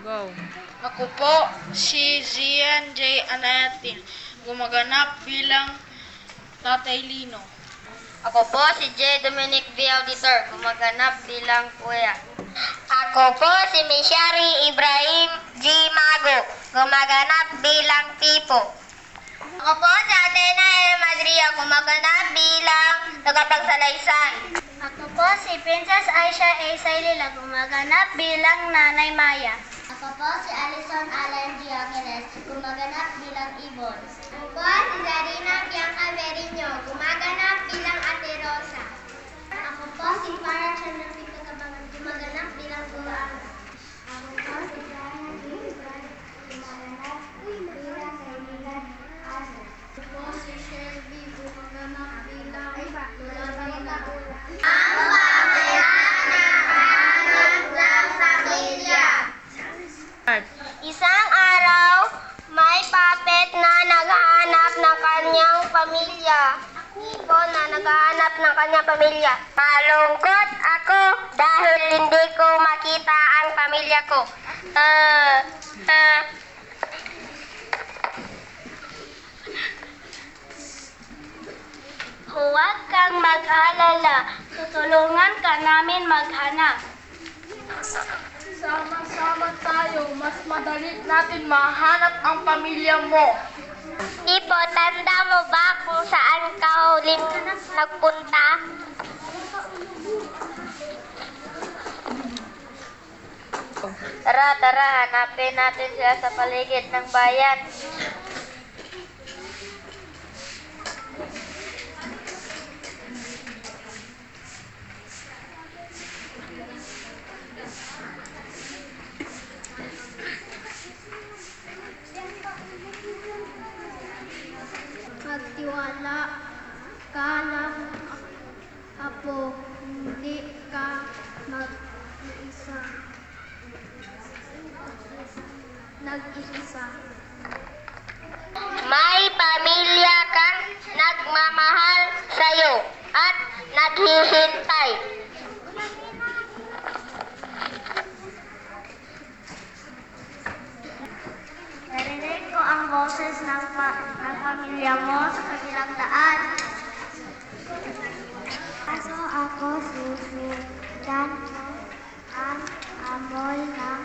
Go. Ako po si Zian J. Anayati, gumaganap bilang Tatay Lino. Ako po si J. Dominic V. Auditor, gumaganap bilang kuya. Ako po si Mishari Ibrahim G. Mago, gumaganap bilang Pipo. Ako po si Atena E. Madria, gumaganap bilang tagapagsalaysay. Ako po si Princess Aisha A. Sailila, gumaganap bilang Nanay Maya. Ako po si Alison Alan G. Angeles, gumaganap bilang Ibon. Ako po si Zarina Bianca Merino, gumaganap bilang Ate Rosa. Ako po si Farah Chanapito Kabangan, gumaganap bilang Buwan. Ako po si Diana Gilbert, gumaganap bilang Kaibigan Aso. Ako po si Shelby, gumaganap bilang Lola. Ang paghahanap ng pamilya. Isang araw, may puppet na naghahanap ng kanyang pamilya. Ibon na naghahanap ng kanyang pamilya. Malungkot ako dahil hindi ko makita ang pamilya ko. Huwag kang mag-alala, tutulungan ka namin maghanap. Sama-sama tayo, mas madali natin mahanap ang pamilya mo. Tipo, tanda mo ba kung saan ka huling nagpunta? Tara, hanapin natin siya sa paligid ng bayan. Magtiwala ka lang, Apo, hindi ka nag-isa. May pamilya kang nagmamahal sa'yo at naghihintay. Narinig ko ang boses ng pamilya mo sa kabilang daan. Kaso ako susundan ang amol ng